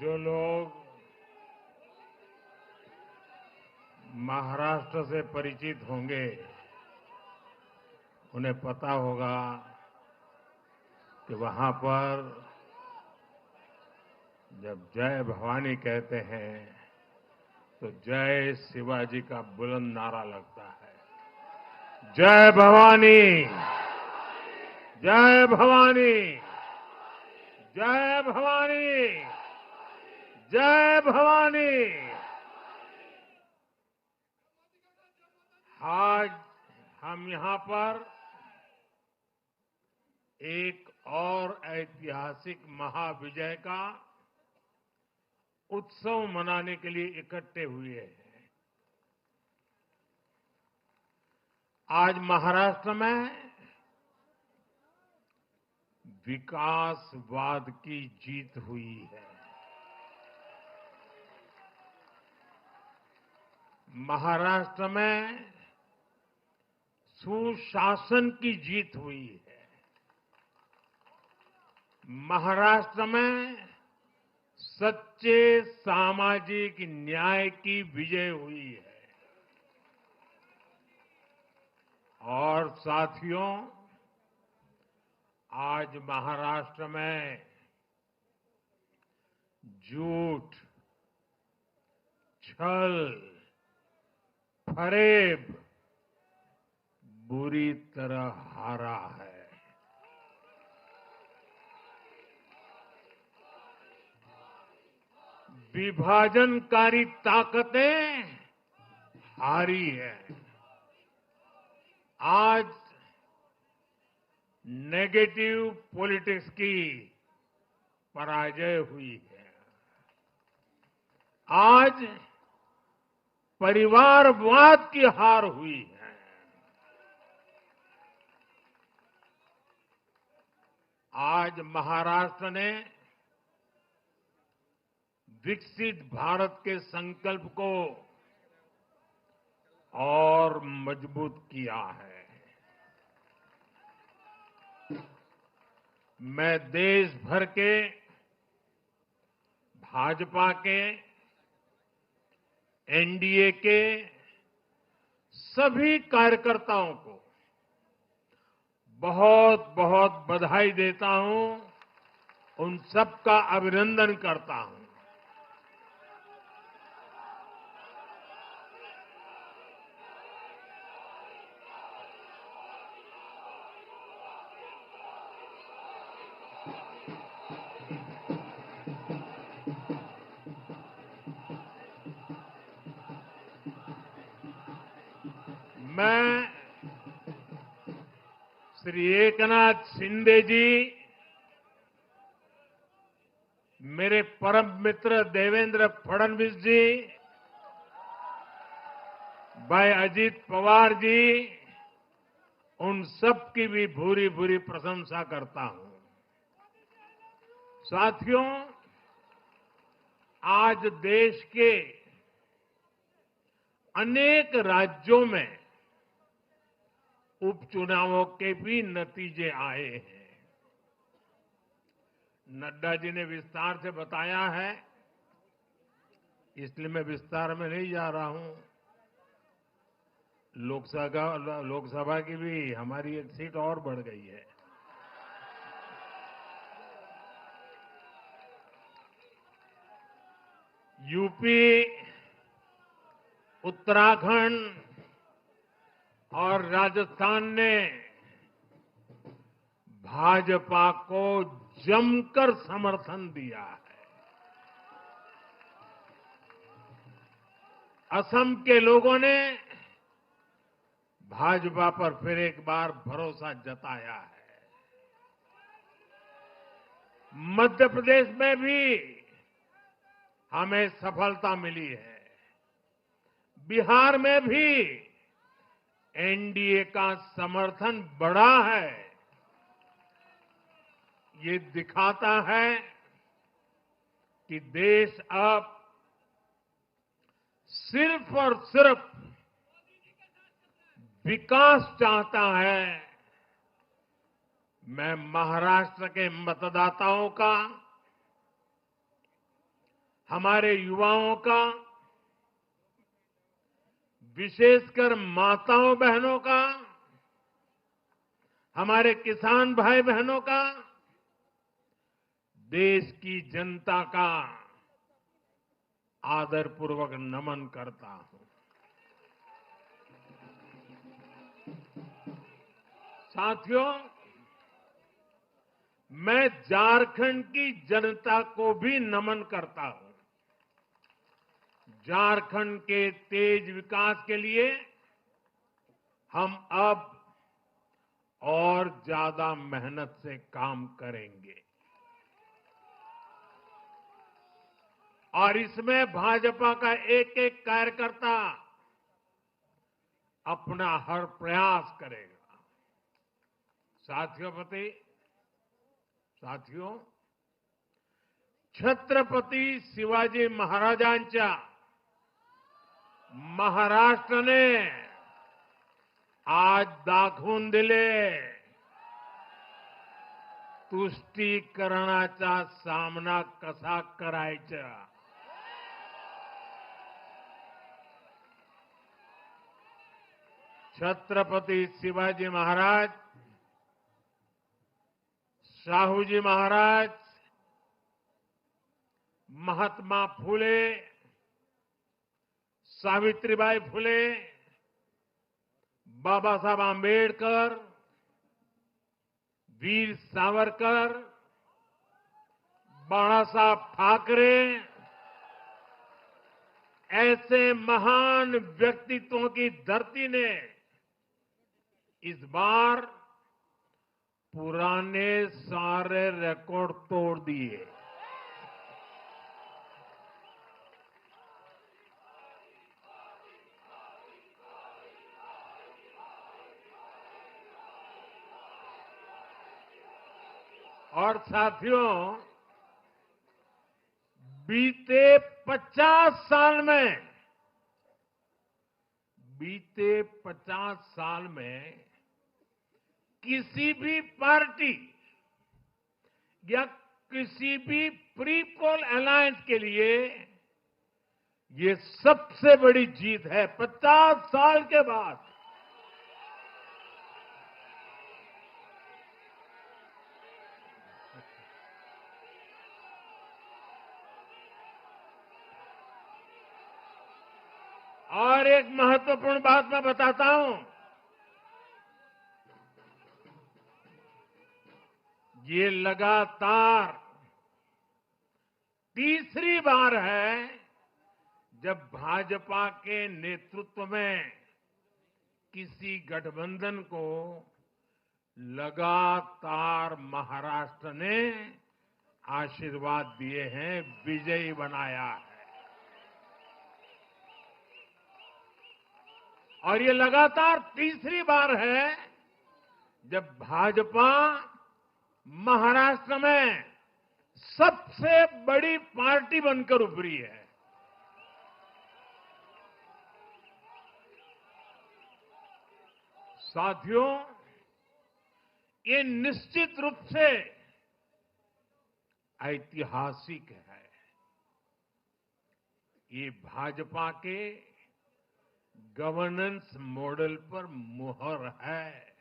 जो लोग महाराष्ट्र से परिचित होंगे उन्हें पता होगा कि वहां पर जब जय भवानी कहते हैं तो जय शिवाजी का बुलंद नारा लगता है। जय भवानी, जय भवानी, जय भवानी, जय भवानी। आज हम यहां पर एक और ऐतिहासिक महाविजय का उत्सव मनाने के लिए इकट्ठे हुए हैं। आज महाराष्ट्र में विकासवाद की जीत हुई है। महाराष्ट्र में सुशासन की जीत हुई है। महाराष्ट्र में सच्चे सामाजिक न्याय की विजय हुई है। और साथियों, आज महाराष्ट्र में झूठ, छल, फरेब बुरी तरह हारा है। विभाजनकारी ताकतें हारी है। आज नेगेटिव पॉलिटिक्स की पराजय हुई है। आज परिवारवाद की हार हुई है। आज महाराष्ट्र ने विकसित भारत के संकल्प को और मजबूत किया है। मैं देश भर के भाजपा के, एनडीए के सभी कार्यकर्ताओं को बहुत बहुत बधाई देता हूं, उन सबका अभिनंदन करता हूं। मैं श्री एकनाथ शिंदे जी, मेरे परम मित्र देवेंद्र फडणवीस जी, भाई अजीत पवार जी, उन सब की भी भूरी भूरी प्रशंसा करता हूं। साथियों, आज देश के अनेक राज्यों में उपचुनावों के भी नतीजे आए हैं। नड्डा जी ने विस्तार से बताया है, इसलिए मैं विस्तार में नहीं जा रहा हूं। लोकसभा की भी हमारी एक सीट और बढ़ गई है। यूपी, उत्तराखंड और राजस्थान ने भाजपा को जमकर समर्थन दिया है। असम के लोगों ने भाजपा पर फिर एक बार भरोसा जताया है। मध्य प्रदेश में भी हमें सफलता मिली है। बिहार में भी एनडीए का समर्थन बढ़ा है। ये दिखाता है कि देश अब सिर्फ और सिर्फ विकास चाहता है। मैं महाराष्ट्र के मतदाताओं का हमारे युवाओं का, विशेषकर माताओं बहनों का, हमारे किसान भाई बहनों का, देश की जनता का आदरपूर्वक नमन करता हूं। साथियों, मैं झारखंड की जनता को भी नमन करता हूं। झारखंड के तेज विकास के लिए हम अब और ज्यादा मेहनत से काम करेंगे और इसमें भाजपा का एक एक कार्यकर्ता अपना हर प्रयास करेगा। साथियों, छत्रपती शिवाजी महाराजांच्या महाराष्ट्राने आज दाखवून दिले, तुष्टीकरणाचा सामना कसा करायचा। छत्रपती शिवाजी महाराज, शाहूजी महाराज, महात्मा फुले, सावित्रीबाई फुले, बाबा साहब आंबेडकर, वीर सावरकर, बाला साहब ठाकरे, ऐसे महान व्यक्तित्वों की धरती ने इस बार पुराने सारे रिकॉर्ड तोड़ दिए। और साथियों, बीते 50 साल में किसी भी पार्टी या किसी भी प्री पोल अलायंस के लिए ये सबसे बड़ी जीत है। 50 साल के बाद और एक महत्वपूर्ण बात मैं बताता हूं, ये लगातार तीसरी बार है जब भाजपा के नेतृत्व में किसी गठबंधन को लगातार महाराष्ट्र ने आशीर्वाद दिए हैं, विजयी बनाया है। और ये लगातार तीसरी बार है जब भाजपा महाराष्ट्र में सबसे बड़ी पार्टी बनकर उभरी है। साथियों, ये निश्चित रूप से ऐतिहासिक है। ये भाजपा के गवर्नेंस मॉडल पर मुहर है।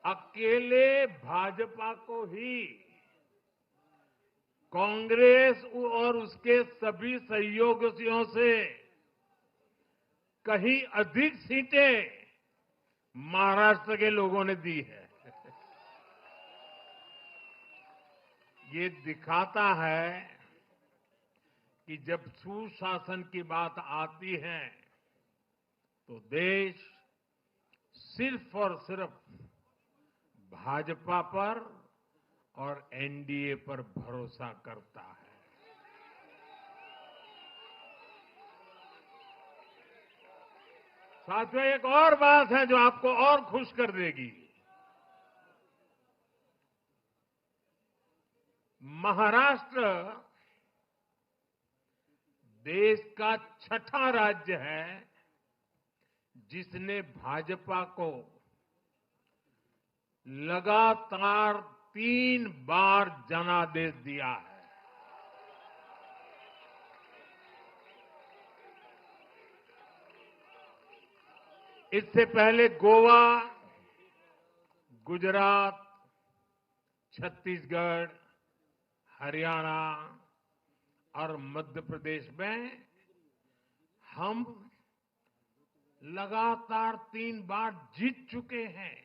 अकेले भाजपा को ही कांग्रेस और उसके सभी सहयोगियों से कहीं अधिक सीटें महाराष्ट्र के लोगों ने दी है। ये दिखाता है कि जब सुशासन की बात आती है तो देश सिर्फ और सिर्फ भाजपा पर और एनडीए पर भरोसा करता है। साथियों, एक और बात है जो आपको और खुश कर देगी। महाराष्ट्र देश का छठा राज्य है जिसने भाजपा को लगातार 3 बार जनादेश दिया है। इससे पहले गोवा, गुजरात, छत्तीसगढ़, हरियाणा और मध्य प्रदेश में हम लगातार 3 बार जीत चुके हैं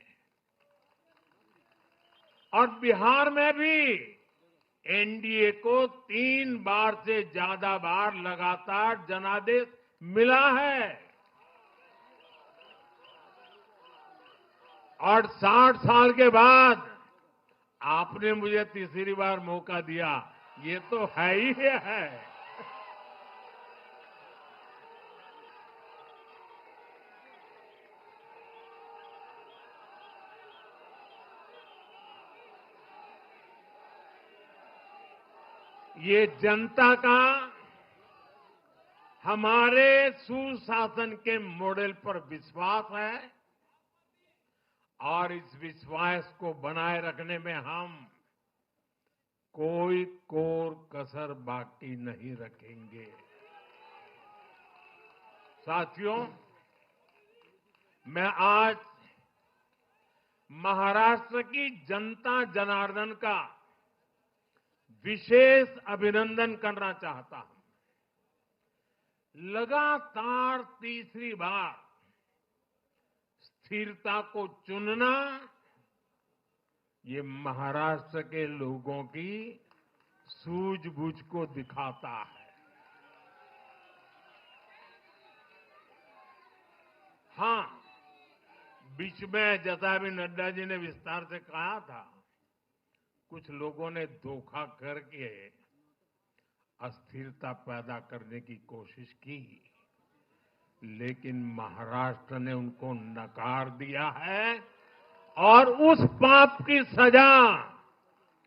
और बिहार में भी एनडीए को 3 बार से ज्यादा बार लगातार जनादेश मिला है और 60 साल के बाद आपने मुझे तीसरी बार मौका दिया, ये तो है ही है। ये जनता का हमारे सुशासन के मॉडल पर विश्वास है और इस विश्वास को बनाए रखने में हम कोई कोर कसर बाकी नहीं रखेंगे। साथियों, मैं आज महाराष्ट्र की जनता जनार्दन का विशेष अभिनंदन करना चाहता हूं। लगातार तीसरी बार स्थिरता को चुनना ये महाराष्ट्र के लोगों की सूझबूझ को दिखाता है। हां, बीच में जैसा भी नड्डा जी ने विस्तार से कहा था, कुछ लोगों ने धोखा करके अस्थिरता पैदा करने की कोशिश की, लेकिन महाराष्ट्र ने उनको नकार दिया है और उस पाप की सजा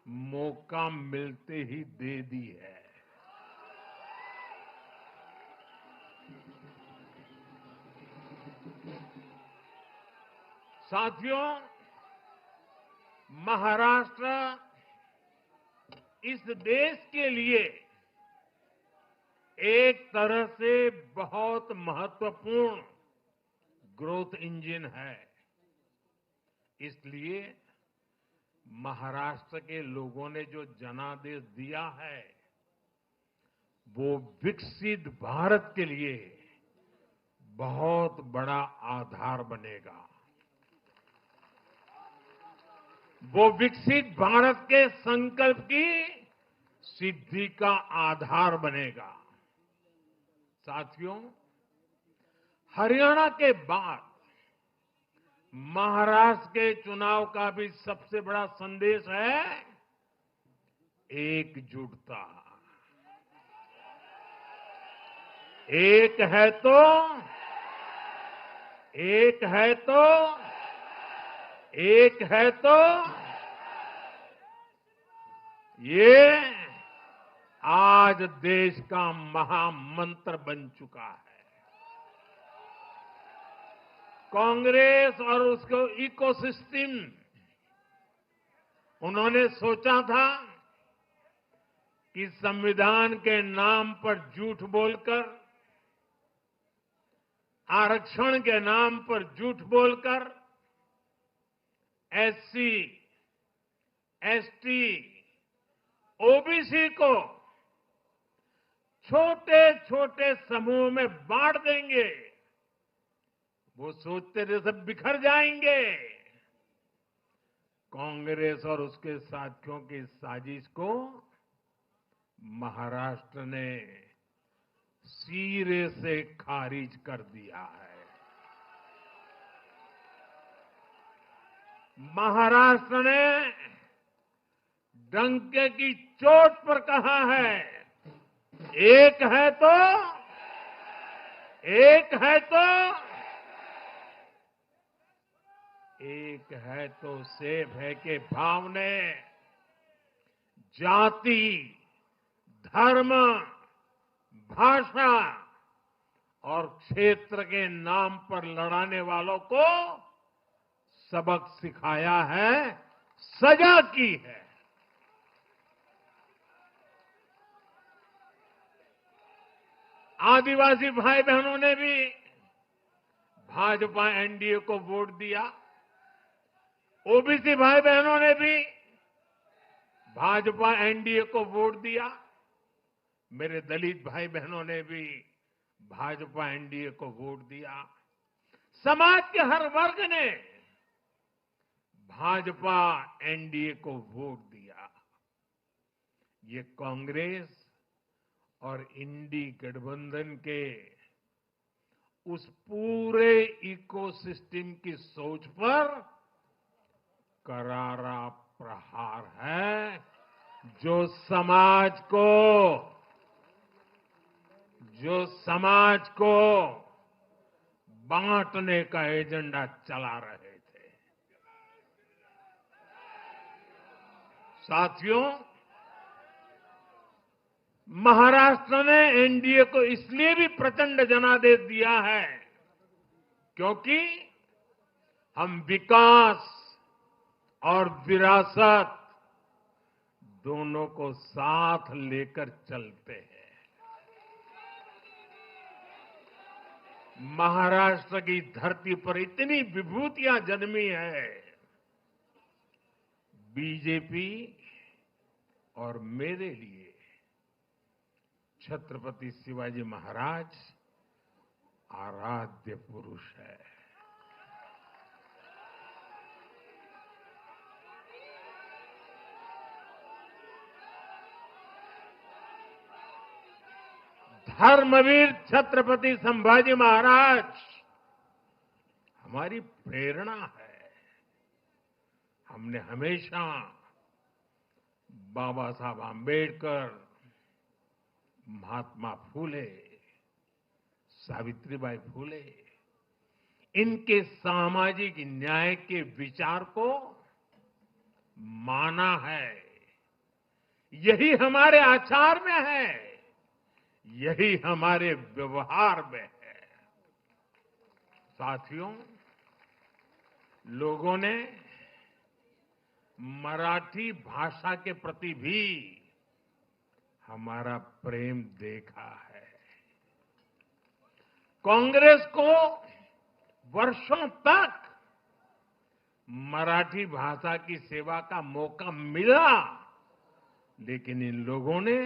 मौका मिलते ही दे दी है। साथियों, महाराष्ट्र इस देश के लिए एक तरह से बहुत महत्वपूर्ण ग्रोथ इंजन है। इसलिए महाराष्ट्र के लोगों ने जो जनादेश दिया है, वो विकसित भारत के लिए बहुत बड़ा आधार बनेगा। वो विकसित भारत के संकल्प की सिद्धि का आधार बनेगा। साथियों, हरियाणा के बाद महाराष्ट्र के चुनाव का भी सबसे बड़ा संदेश है एकजुटता। एक है तो एक है तो एक है तो ये आज देश का महामंत्र बन चुका है। कांग्रेस और उसको इकोसिस्टम, उन्होंने सोचा था कि संविधान के नाम पर झूठ बोलकर, आरक्षण के नाम पर झूठ बोलकर एससी, एसटी, ओबीसी को छोटे छोटे समूह में बांट देंगे। वो सोचते थे सब बिखर जाएंगे। कांग्रेस और उसके साथियों की साजिश को महाराष्ट्र ने सिरे से खारिज कर दिया है। महाराष्ट्र ने डंके की चोट पर कहा है, एक है तो एक है तो एक है तो सेब है के भाव ने जाति, धर्म, भाषा और क्षेत्र के नाम पर लड़ाने वालों को सबक सिखाया है, सजा की है। आदिवासी भाई बहनों ने भी भाजपा एनडीए को वोट दिया। ओबीसी भाई बहनों ने भी भाजपा एनडीए को वोट दिया। मेरे दलित भाई बहनों ने भी भाजपा एनडीए को वोट दिया। समाज के हर वर्ग ने भाजपा एनडीए को वोट दिया। ये कांग्रेस और इंडी गठबंधन के उस पूरे इकोसिस्टम की सोच पर करारा प्रहार है, जो समाज को बांटने का एजेंडा चला रहे थे। साथियों, महाराष्ट्र ने एनडीए को इसलिए भी प्रचंड जनादेश दिया है क्योंकि हम विकास और विरासत दोनों को साथ लेकर चलते हैं। महाराष्ट्र की धरती पर इतनी विभूतियां जन्मी है। बीजेपी और मेरे लिए छत्रपति शिवाजी महाराज आराध्य पुरुष है। धर्मवीर छत्रपति संभाजी महाराज हमारी प्रेरणा है। हमने हमेशा बाबा साहब आंबेडकर, महात्मा फूले, सावित्रीबाई फूले, इनके सामाजिक न्याय के विचार को माना है। यही हमारे आचार में है, यही हमारे व्यवहार में है। साथियों, लोगों ने मराठी भाषा के प्रति भी हमारा प्रेम देखा है। कांग्रेस को वर्षों तक मराठी भाषा की सेवा का मौका मिला, लेकिन इन लोगों ने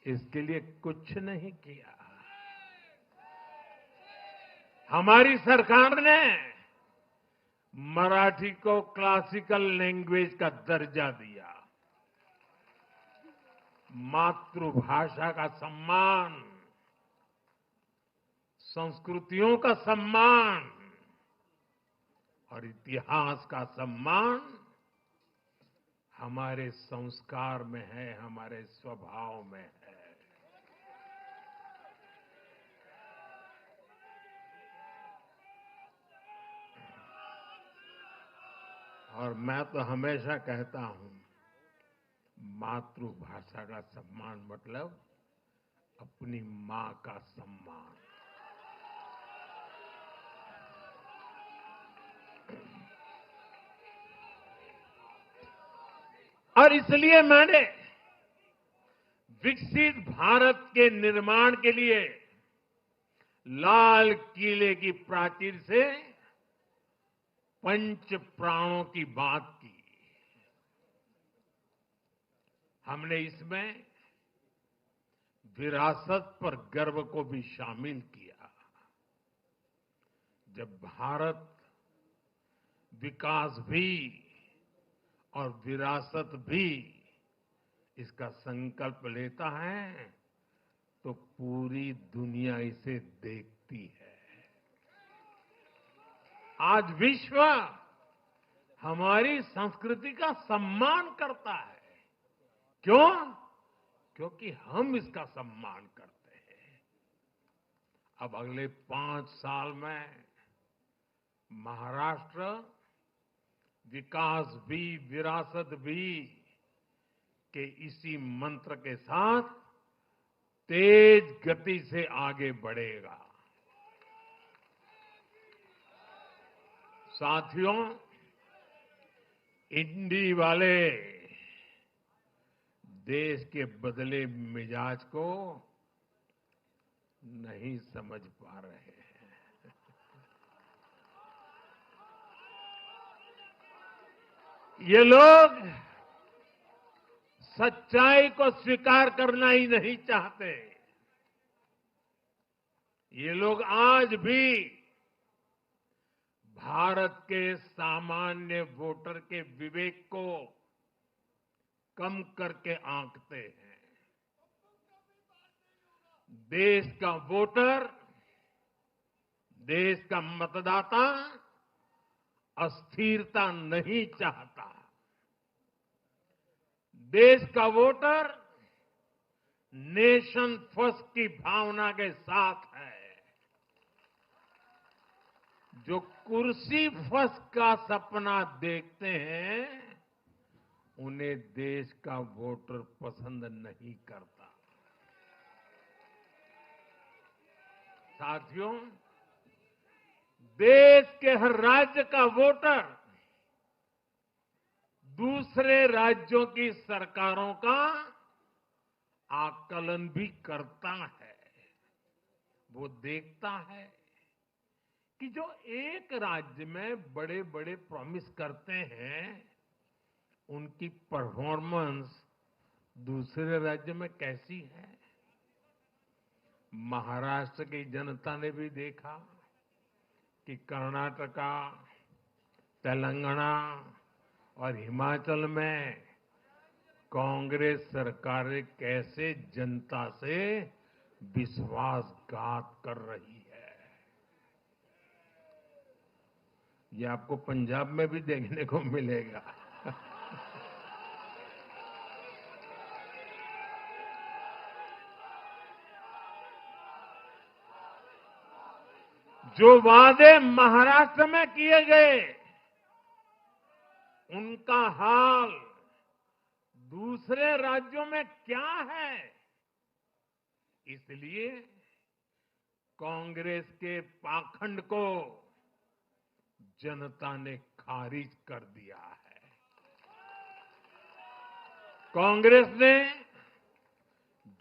इसके लिए कुछ नहीं किया। हमारी सरकार ने मराठी को क्लासिकल लैंग्वेज का दर्जा दिया। मातृभाषा का सम्मान, संस्कृतियों का सम्मान और इतिहास का सम्मान हमारे संस्कार में है, हमारे स्वभाव में है। और मैं तो हमेशा कहता हूं, मातृभाषा का सम्मान मतलब अपनी मां का सम्मान। और इसलिए मैंने विकसित भारत के निर्माण के लिए लाल किले की प्राचीर से पंच प्राणों की बात की। हमने इसमें विरासत पर गर्व को भी शामिल किया। जब भारत विकास भी और विरासत भी इसका संकल्प लेता है तो पूरी दुनिया इसे देखती है। आज विश्व हमारी संस्कृति का सम्मान करता है। क्यों? क्योंकि हम इसका सम्मान करते हैं। अब अगले 5 साल में महाराष्ट्र विकास भी विरासत भी के इसी मंत्र के साथ तेज गति से आगे बढ़ेगा। साथियों, इंडी वाले देश के बदले मिजाज को नहीं समझ पा रहे हैं। ये लोग सच्चाई को स्वीकार करना ही नहीं चाहते। ये लोग आज भी भारत के सामान्य वोटर के विवेक को कम करके आंकते हैं। देश का वोटर, देश का मतदाता अस्थिरता नहीं चाहता। देश का वोटर नेशन फर्स्ट की भावना के साथ है। जो कुर्सी फर्स्ट का सपना देखते हैं, उन्हें देश का वोटर पसंद नहीं करता। साथियों, देश के हर राज्य का वोटर दूसरे राज्यों की सरकारों का आकलन भी करता है। वो देखता है कि जो एक राज्य में बड़े बड़े प्रॉमिस करते हैं, उनकी परफॉर्मेंस दूसरे राज्य में कैसी है। महाराष्ट्र की जनता ने भी देखा कि कर्नाटका, तेलंगाना और हिमाचल में कांग्रेस सरकारें कैसे जनता से विश्वासघात कर रही है। ये आपको पंजाब में भी देखने को मिलेगा। जो वादे महाराष्ट्र में किए गए, उनका हाल दूसरे राज्यों में क्या है। इसलिए कांग्रेस के पाखंड को जनता ने खारिज कर दिया है। कांग्रेस ने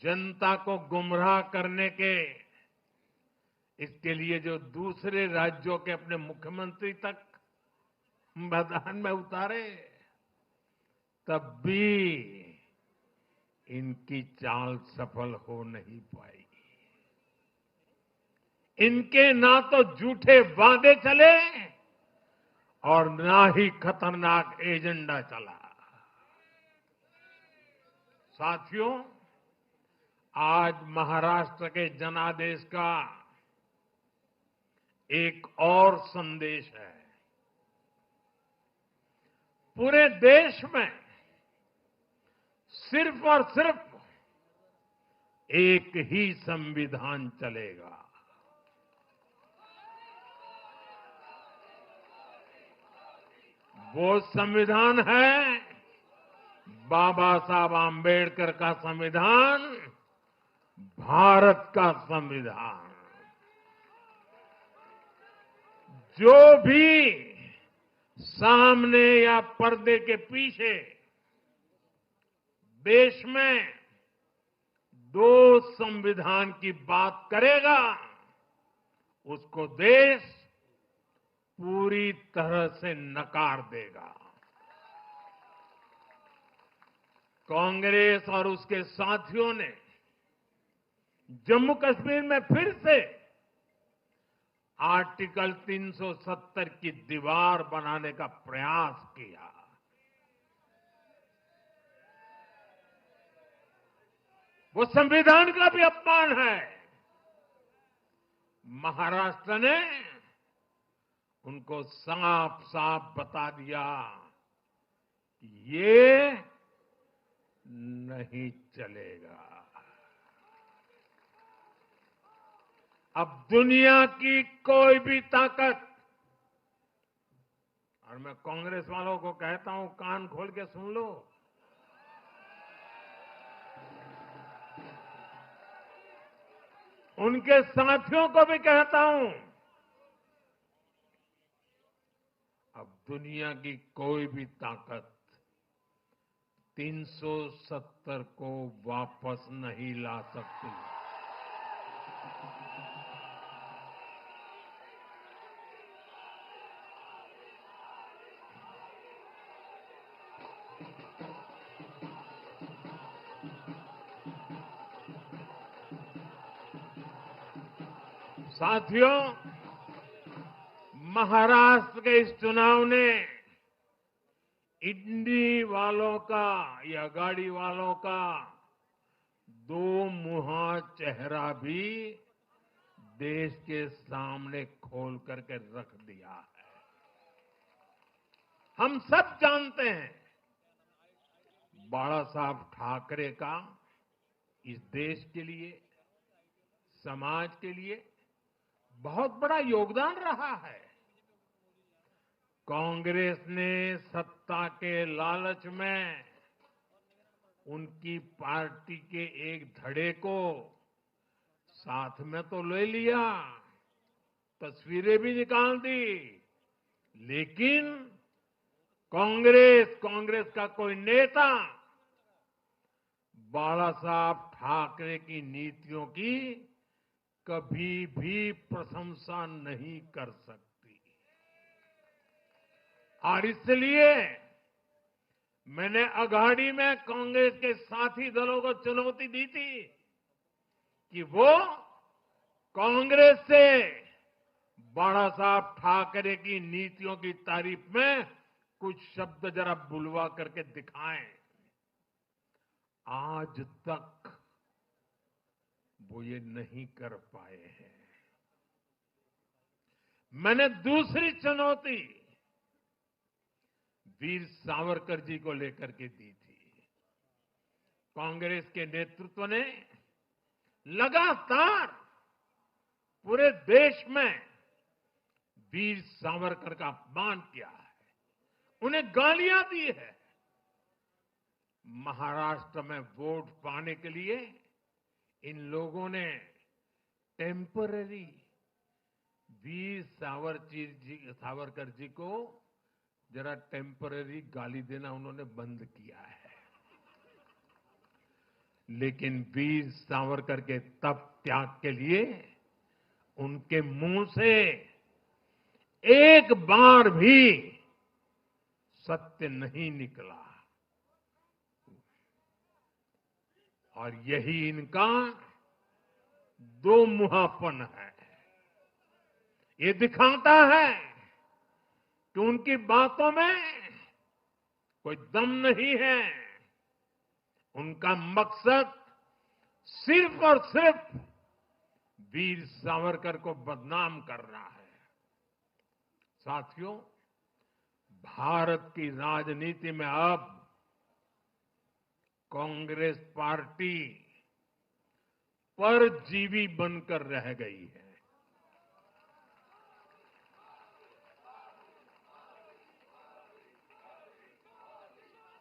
जनता को गुमराह करने के इसके लिए जो दूसरे राज्यों के अपने मुख्यमंत्री तक मैदान में उतारे, तब भी इनकी चाल सफल हो नहीं पाई। इनके ना तो झूठे वादे चले और ना ही खतरनाक एजेंडा चला। साथियों, आज महाराष्ट्र के जनादेश का एक और संदेश है। पूरे देश में सिर्फ और सिर्फ एक ही संविधान चलेगा। वो संविधान है बाबा साहब आम्बेडकर का संविधान, भारत का संविधान। जो भी सामने या पर्दे के पीछे देश में दो संविधान की बात करेगा, उसको देश पूरी तरह से नकार देगा। कांग्रेस और उसके साथियों ने जम्मू कश्मीर में फिर से आर्टिकल 370 की दीवार बनाने का प्रयास किया। वो संविधान का भी अपमान है। महाराष्ट्र ने उनको साफ साफ बता दिया कि ये नहीं चलेगा। अब दुनिया की कोई भी ताकत, और मैं कांग्रेस वालों को कहता हूं, कान खोल के सुन लो, उनके साथियों को भी कहता हूं, दुनिया की कोई भी ताकत 370 को वापस नहीं ला सकती। साथियों, महाराष्ट्र के इस चुनाव ने इंडी वालों का या गाड़ी वालों का दो मुहा चेहरा भी देश के सामने खोल करके रख दिया है। हम सब जानते हैं बाला साहब ठाकरे का इस देश के लिए, समाज के लिए बहुत बड़ा योगदान रहा है। कांग्रेस ने सत्ता के लालच में उनकी पार्टी के एक धड़े को साथ में तो ले लिया, तस्वीरें भी निकाल दी, लेकिन कांग्रेस का कोई नेता बाला साहब ठाकरे की नीतियों की कभी भी प्रशंसा नहीं कर सकती। और इसलिए मैंने अघाड़ी में कांग्रेस के साथी दलों को चुनौती दी थी कि वो कांग्रेस से बाला साहब ठाकरे की नीतियों की तारीफ में कुछ शब्द जरा बुलवा करके दिखाएं। आज तक वो ये नहीं कर पाए हैं। मैंने दूसरी चुनौती वीर सावरकर जी को लेकर के दी थी। कांग्रेस के नेतृत्व ने लगातार पूरे देश में वीर सावरकर का अपमान किया है, उन्हें गालियां दी है। महाराष्ट्र में वोट पाने के लिए इन लोगों ने टेम्पररी वीर सावरकर जी को जरा टेम्पररी गाली देना उन्होंने बंद किया है। लेकिन वीर सावरकर के तप त्याग के लिए उनके मुंह से एक बार भी सत्य नहीं निकला। और यही इनका दो मुहापन है। ये दिखाता है कि उनकी बातों में कोई दम नहीं है। उनका मकसद सिर्फ और सिर्फ वीर सावरकर को बदनाम करना है। साथियों, भारत की राजनीति में अब कांग्रेस पार्टी परजीवी बनकर रह गई है।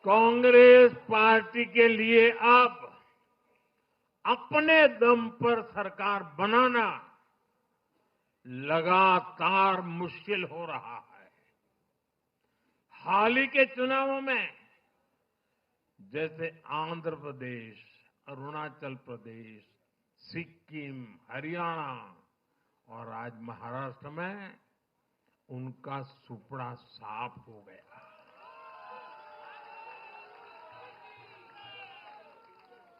कांग्रेस पार्टी के लिए अब अपने दम पर सरकार बनाना लगातार मुश्किल हो रहा है। हाल ही के चुनावों में जैसे आंध्र प्रदेश, अरुणाचल प्रदेश, सिक्किम, हरियाणा और आज महाराष्ट्र में उनका सुपड़ा साफ हो गया।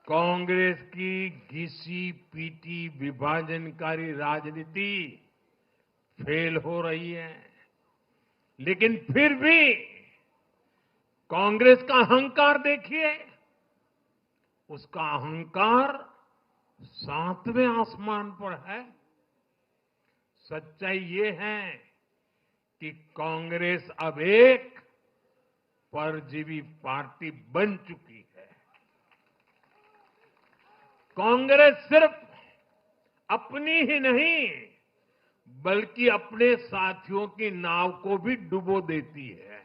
कांग्रेस की घिसी पीटी विभाजनकारी राजनीति फेल हो रही है, लेकिन फिर भी कांग्रेस का अहंकार देखिए। उसका अहंकार 7वें आसमान पर है। सच्चाई ये है कि कांग्रेस अब एक परजीवी पार्टी बन चुकी है। कांग्रेस सिर्फ अपनी ही नहीं बल्कि अपने साथियों की नाव को भी डुबो देती है।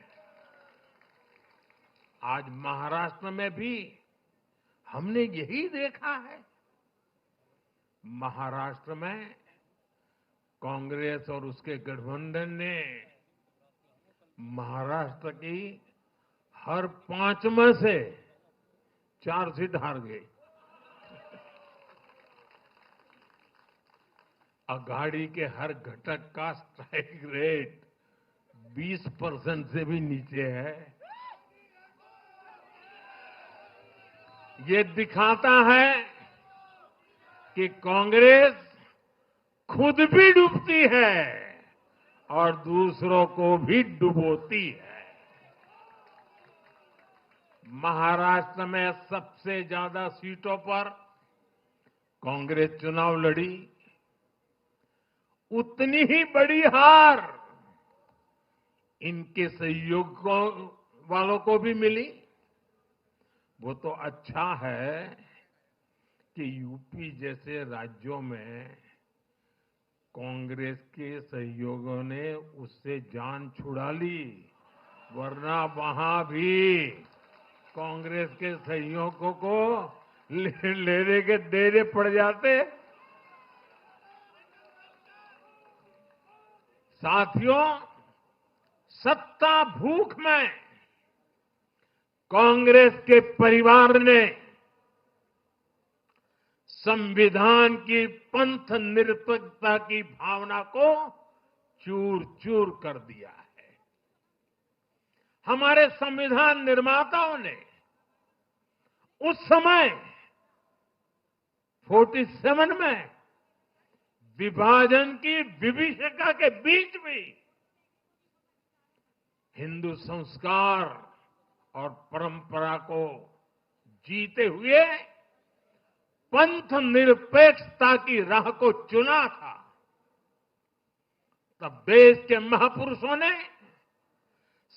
आज महाराष्ट्र में भी हमने यही देखा है। महाराष्ट्र में कांग्रेस और उसके गठबंधन ने महाराष्ट्र की हर 5 में से 4 सीट हार गई। अघाड़ी के हर घटक का स्ट्राइक रेट 20% से भी नीचे है। ये दिखाता है कि कांग्रेस खुद भी डूबती है और दूसरों को भी डुबोती है। महाराष्ट्र में सबसे ज्यादा सीटों पर कांग्रेस चुनाव लड़ी, उतनी ही बड़ी हार इनके सहयोगियों वालों को भी मिली। वो तो अच्छा है कि यूपी जैसे राज्यों में कांग्रेस के सहयोगियों ने उससे जान छुड़ा ली, वरना वहां भी कांग्रेस के सहयोगियों को लेने के देने पड़ जाते। साथियों, सत्ता भूख में कांग्रेस के परिवार ने संविधान की पंथ निरपेक्षता की भावना को चूर चूर कर दिया है। हमारे संविधान निर्माताओं ने उस समय 47 में विभाजन की विभीषिका के बीच भी हिंदू संस्कार और परंपरा को जीते हुए पंथ निरपेक्षता की राह को चुना था। तब देश के महापुरुषों ने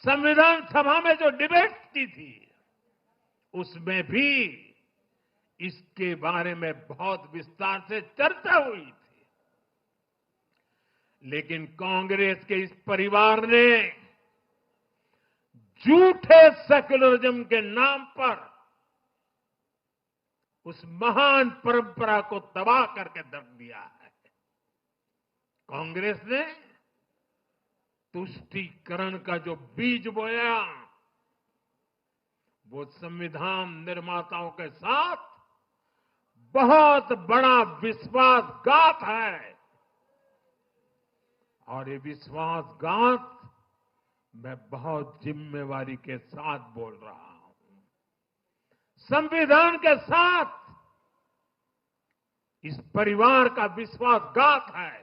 संविधान सभा में जो डिबेट की थी, उसमें भी इसके बारे में बहुत विस्तार से चर्चा हुई थी। लेकिन कांग्रेस के इस परिवार ने झूठे सेक्युलरिज्म के नाम पर उस महान परंपरा को तबाह करके रख दिया है। कांग्रेस ने तुष्टीकरण का जो बीज बोया, वो संविधान निर्माताओं के साथ बहुत बड़ा विश्वासघात है। और ये विश्वासघात मैं बहुत जिम्मेवारी के साथ बोल रहा हूं। संविधान के साथ इस परिवार का विश्वासघात है।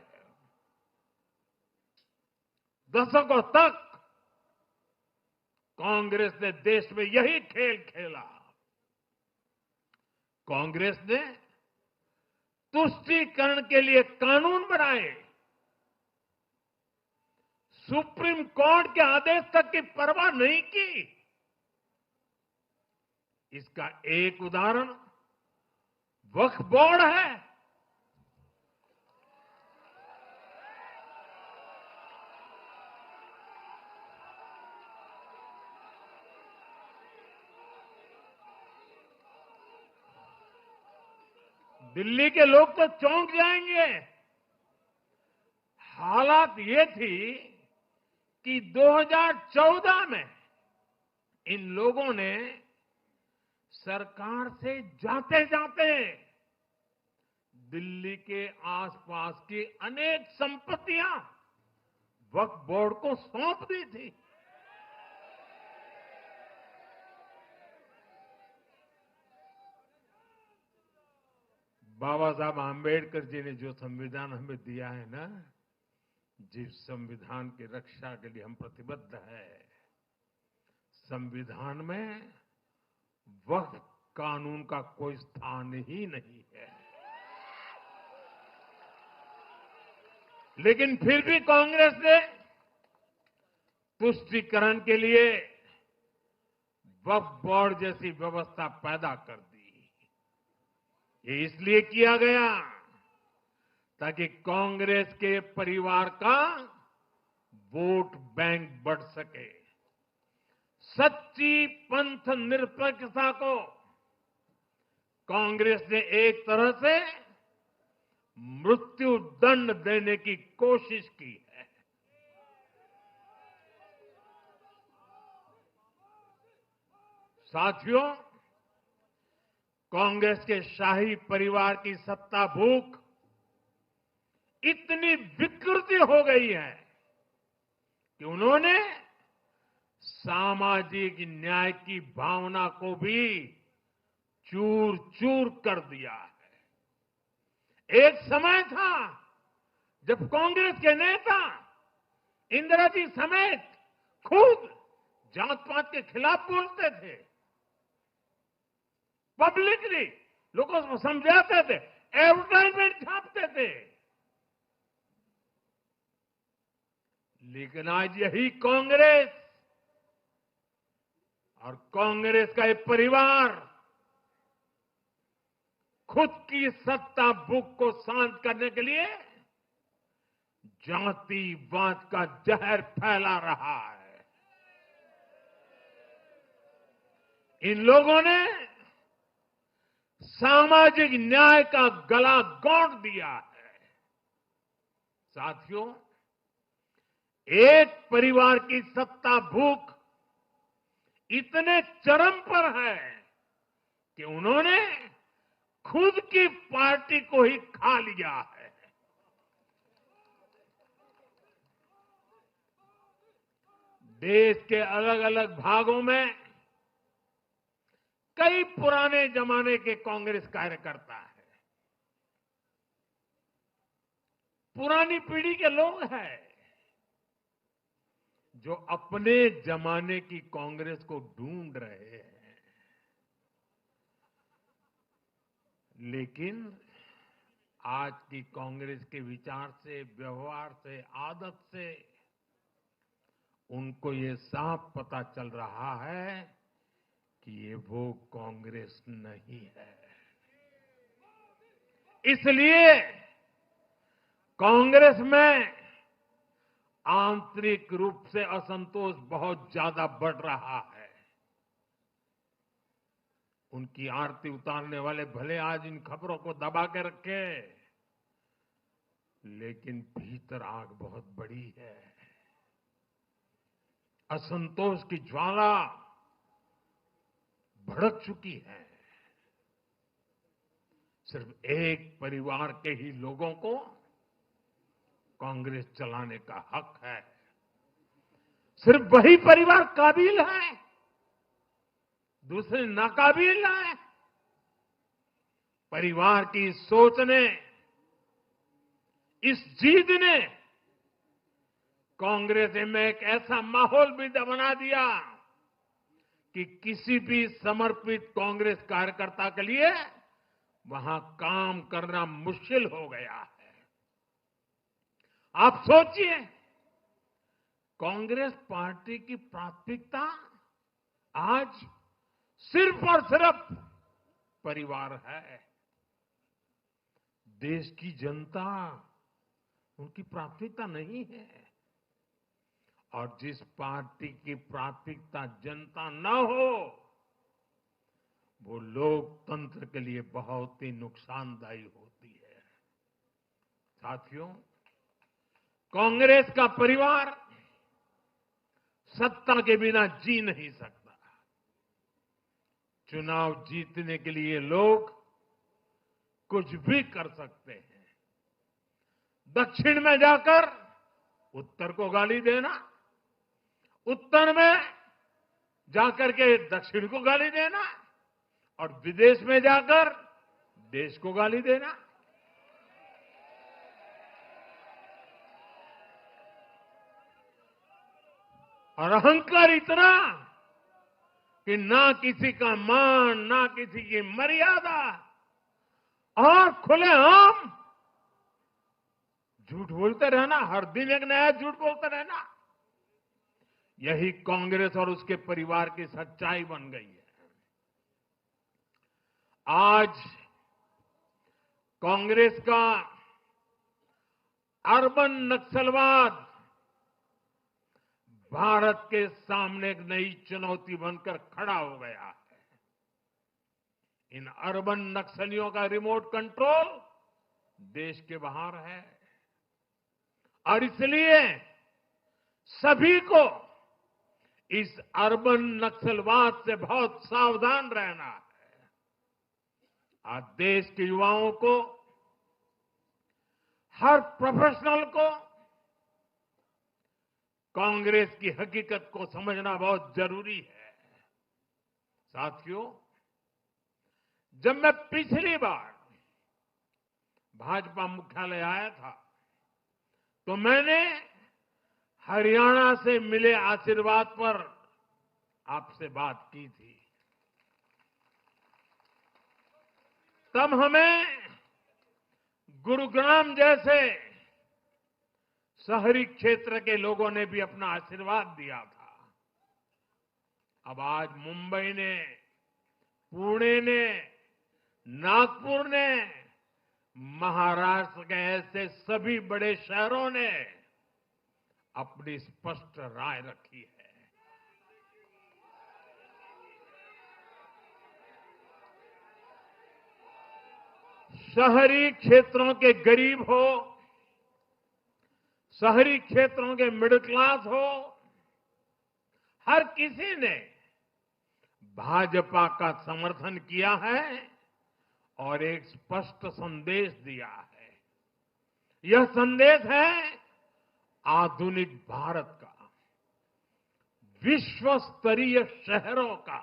दशकों तक कांग्रेस ने देश में यही खेल खेला। कांग्रेस ने तुष्टीकरण के लिए कानून बनाए, सुप्रीम कोर्ट के आदेश तक की परवाह नहीं की। इसका एक उदाहरण वक्फ बोर्ड है। दिल्ली के लोग तो चौंक जाएंगे। हालात ये थी कि 2014 में इन लोगों ने सरकार से जाते जाते दिल्ली के आसपास की अनेक संपत्तियां वक्फ बोर्ड को सौंप दी थी। बाबा साहब आंबेडकर जी ने जो संविधान हमें दिया है ना, जिस संविधान की रक्षा के लिए हम प्रतिबद्ध है, संविधान में वक्फ कानून का कोई स्थान ही नहीं है। लेकिन फिर भी कांग्रेस ने तुष्टीकरण के लिए वक्फ बोर्ड जैसी व्यवस्था पैदा कर दी। ये इसलिए किया गया ताकि कांग्रेस के परिवार का वोट बैंक बढ़ सके। सच्ची पंथ निरपेक्षता को कांग्रेस ने एक तरह से मृत्यु दंड देने की कोशिश की है। साथियों, कांग्रेस के शाही परिवार की सत्ता भूख इतनी विकृति हो गई है कि उन्होंने सामाजिक न्याय की भावना को भी चूर चूर कर दिया है। एक समय था जब कांग्रेस के नेता इंदिरा जी समेत खुद जात पात के खिलाफ बोलते थे, पब्लिकली लोगों को समझाते थे, एडवर्टाइजमेंट छापते थे। लेकिन आज यही कांग्रेस और कांग्रेस का एक परिवार खुद की सत्ता भूख को शांत करने के लिए जातिवाद का जहर फैला रहा है। इन लोगों ने सामाजिक न्याय का गला घोंट दिया है। साथियों, एक परिवार की सत्ता भूख इतने चरम पर है कि उन्होंने खुद की पार्टी को ही खा लिया है। देश के अलग अलग भागों में कई पुराने जमाने के कांग्रेस कार्यकर्ता है, पुरानी पीढ़ी के लोग हैं जो अपने जमाने की कांग्रेस को ढूंढ रहे हैं। लेकिन आज की कांग्रेस के विचार से, व्यवहार से, आदत से उनको ये साफ पता चल रहा है कि ये वो कांग्रेस नहीं है। इसलिए कांग्रेस में आंतरिक रूप से असंतोष बहुत ज्यादा बढ़ रहा है। उनकी आरती उतारने वाले भले आज इन खबरों को दबा के रखे, लेकिन भीतर आग बहुत बड़ी है। असंतोष की ज्वाला भड़क चुकी है। सिर्फ एक परिवार के ही लोगों को कांग्रेस चलाने का हक है। सिर्फ वही परिवार काबिल है, दूसरे नाकाबिल है। परिवार की सोच ने, इस जीत ने कांग्रेस में एक ऐसा माहौल भी बना दिया कि किसी भी समर्पित कांग्रेस कार्यकर्ता के लिए वहां काम करना मुश्किल हो गया है। आप सोचिए, कांग्रेस पार्टी की प्राथमिकता आज सिर्फ और सिर्फ परिवार है। देश की जनता उनकी प्राथमिकता नहीं है। और जिस पार्टी की प्राथमिकता जनता न हो, वो लोकतंत्र के लिए बहुत ही नुकसानदायी होती है। साथियों, कांग्रेस का परिवार सत्ता के बिना जी नहीं सकता। चुनाव जीतने के लिए लोग कुछ भी कर सकते हैं। दक्षिण में जाकर उत्तर को गाली देना, उत्तर में जाकर के दक्षिण को गाली देना, और विदेश में जाकर देश को गाली देना। और अहंकार इतना कि ना किसी का मान, ना किसी की मर्यादा, और खुलेआम झूठ बोलते रहना, हर दिन एक नया झूठ बोलते रहना। यही कांग्रेस और उसके परिवार की सच्चाई बन गई है। आज कांग्रेस का अर्बन नक्सलवाद भारत के सामने एक नई चुनौती बनकर खड़ा हो गया है। इन अर्बन नक्सलियों का रिमोट कंट्रोल देश के बाहर है, और इसलिए सभी को इस अर्बन नक्सलवाद से बहुत सावधान रहना है। आज देश के युवाओं को, हर प्रोफेशनल को कांग्रेस की हकीकत को समझना बहुत जरूरी है। साथियों, जब मैं पिछली बार भाजपा मुख्यालय आया था तो मैंने हरियाणा से मिले आशीर्वाद पर आपसे बात की थी। तब हमें गुरुग्राम जैसे शहरी क्षेत्र के लोगों ने भी अपना आशीर्वाद दिया था। अब आज मुंबई ने, पुणे ने, नागपुर ने, महाराष्ट्र के ऐसे सभी बड़े शहरों ने अपनी स्पष्ट राय रखी है। शहरी क्षेत्रों के गरीब हो, शहरी क्षेत्रों के मिडिल क्लास हो, हर किसी ने भाजपा का समर्थन किया है और एक स्पष्ट संदेश दिया है। यह संदेश है आधुनिक भारत का, विश्व स्तरीय शहरों का।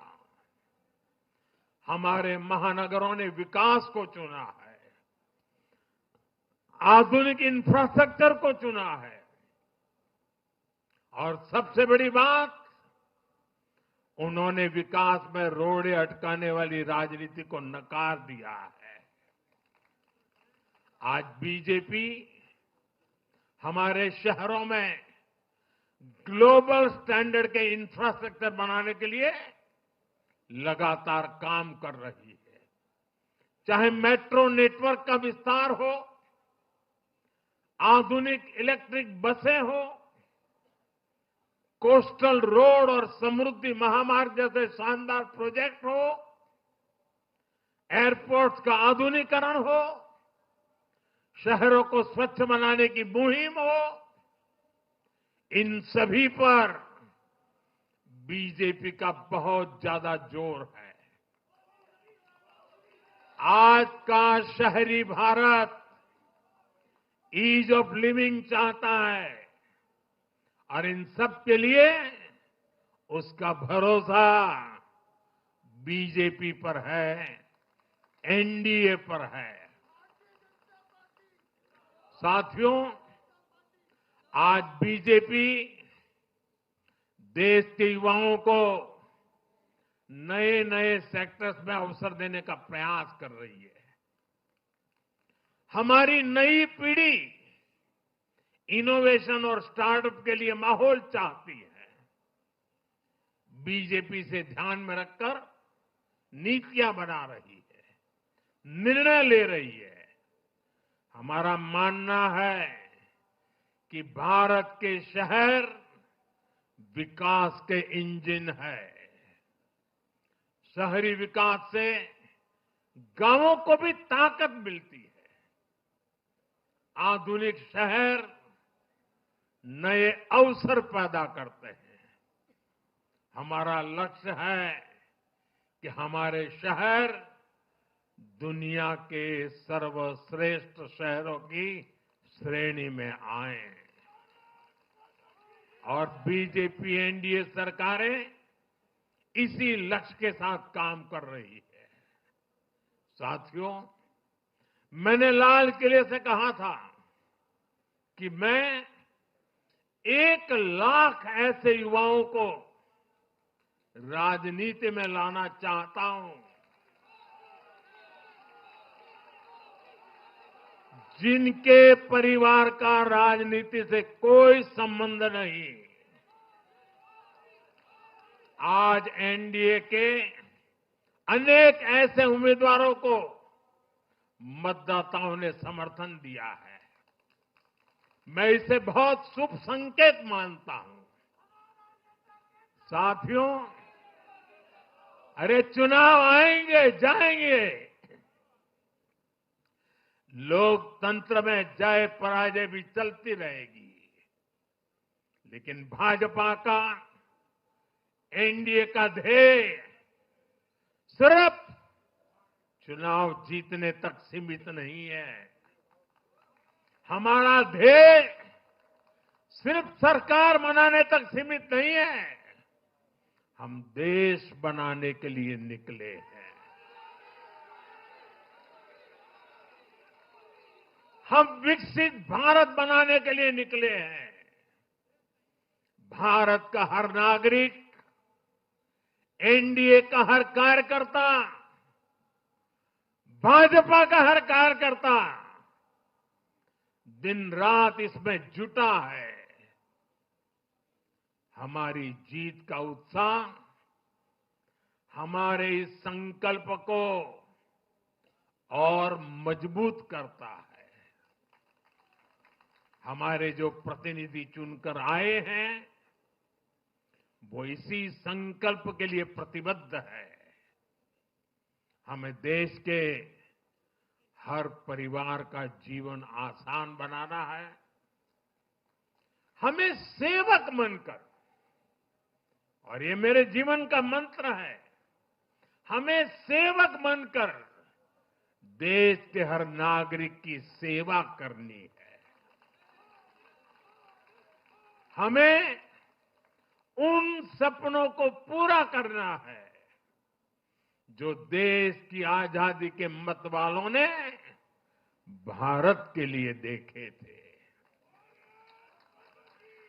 हमारे महानगरों ने विकास को चुना है, आधुनिक इंफ्रास्ट्रक्चर को चुना है और सबसे बड़ी बात, उन्होंने विकास में रोड़े अटकाने वाली राजनीति को नकार दिया है। आज बीजेपी हमारे शहरों में ग्लोबल स्टैंडर्ड के इंफ्रास्ट्रक्चर बनाने के लिए लगातार काम कर रही है। चाहे मेट्रो नेटवर्क का विस्तार हो, आधुनिक इलेक्ट्रिक बसें हो, कोस्टल रोड और समृद्धि महामार्ग जैसे शानदार प्रोजेक्ट हो, एयरपोर्ट्स का आधुनिकीकरण हो, शहरों को स्वच्छ बनाने की मुहिम हो, इन सभी पर बीजेपी का बहुत ज्यादा जोर है। आज का शहरी भारत ईज ऑफ लिविंग चाहता है और इन सब के लिए उसका भरोसा बीजेपी पर है, एनडीए पर है। साथियों, आज बीजेपी देश के युवाओं को नए नए सेक्टर्स में अवसर देने का प्रयास कर रही है। हमारी नई पीढ़ी इनोवेशन और स्टार्टअप के लिए माहौल चाहती है। बीजेपी से ध्यान में रखकर नीतियां बना रही है, निर्णय ले रही है। हमारा मानना है कि भारत के शहर विकास के इंजन है। शहरी विकास से गांवों को भी ताकत मिलती है। आधुनिक शहर नए अवसर पैदा करते हैं। हमारा लक्ष्य है कि हमारे शहर दुनिया के सर्वश्रेष्ठ शहरों की श्रेणी में आए और बीजेपी एनडीए सरकारें इसी लक्ष्य के साथ काम कर रही है। साथियों, मैंने लाल किले से कहा था कि मैं 1 लाख ऐसे युवाओं को राजनीति में लाना चाहता हूं जिनके परिवार का राजनीति से कोई संबंध नहीं। आज एनडीए के अनेक ऐसे उम्मीदवारों को मतदाताओं ने समर्थन दिया है। मैं इसे बहुत शुभ संकेत मानता हूं। साथियों, अरे चुनाव आएंगे जाएंगे, लोकतंत्र में जय पराजय भी चलती रहेगी, लेकिन भाजपा का एनडीए का ध्येय सिर्फ चुनाव जीतने तक सीमित नहीं है। हमारा ध्येय सिर्फ सरकार बनाने तक सीमित नहीं है। हम देश बनाने के लिए निकले हैं। हम विकसित भारत बनाने के लिए निकले हैं। भारत का हर नागरिक, एनडीए का हर कार्यकर्ता, भाजपा का हर कार्यकर्ता दिन रात इसमें जुटा है। हमारी जीत का उत्साह हमारे इस संकल्प को और मजबूत करता है। हमारे जो प्रतिनिधि चुनकर आए हैं वो इसी संकल्प के लिए प्रतिबद्ध है। हमें देश के हर परिवार का जीवन आसान बनाना है। हमें सेवक बनकर, और ये मेरे जीवन का मंत्र है, हमें सेवक बनकर देश के हर नागरिक की सेवा करनी है। हमें उन सपनों को पूरा करना है जो देश की आजादी के मत वालों ने भारत के लिए देखे थे।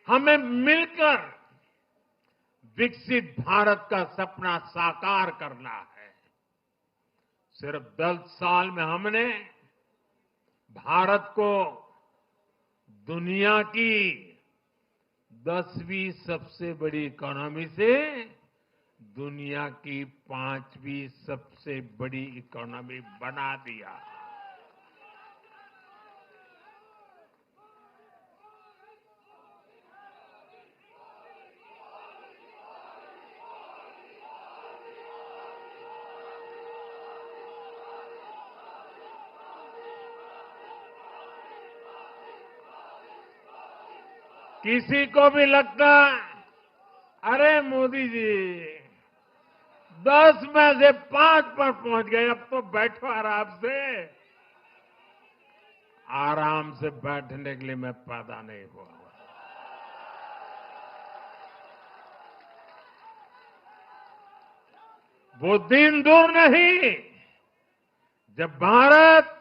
हमें मिलकर विकसित भारत का सपना साकार करना है। सिर्फ 10 साल में हमने भारत को दुनिया की 10वीं सबसे बड़ी इकोनॉमी से दुनिया की 5वीं सबसे बड़ी इकोनॉमी बना दिया। किसी को भी लगता, अरे मोदी जी 10 में से 5 पर पहुंच गए, अब तो बैठो आराम से। आराम से बैठने के लिए मैं पैदा नहीं हुआ। वो दिन दूर नहीं जब भारत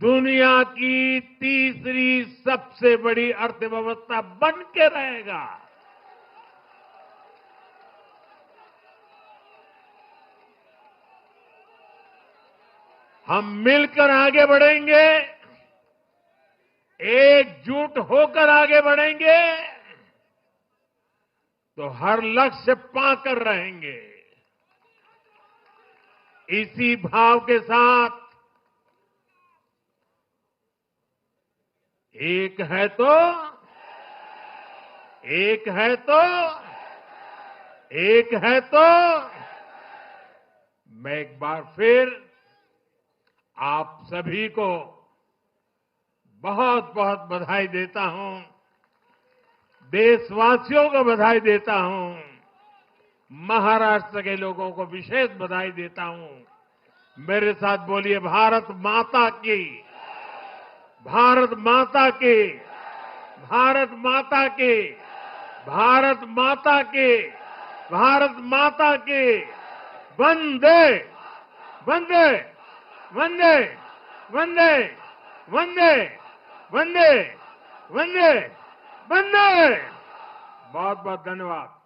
दुनिया की तीसरी सबसे बड़ी अर्थव्यवस्था बन के रहेगा। हम मिलकर आगे बढ़ेंगे, एकजुट होकर आगे बढ़ेंगे तो हर लक्ष्य पाकर रहेंगे। इसी भाव के साथ एक है तो मैं एक बार फिर आप सभी को बहुत बहुत बधाई देता हूं। देशवासियों को बधाई देता हूं। महाराष्ट्र के लोगों को विशेष बधाई देता हूं। मेरे साथ बोलिए, भारत माता की, भारत माता की, भारत माता की, भारत माता की, भारत माता की। वंदे वंदे वंदे वंदे वंदे वंदे वंदे वंदे। बहुत बहुत धन्यवाद।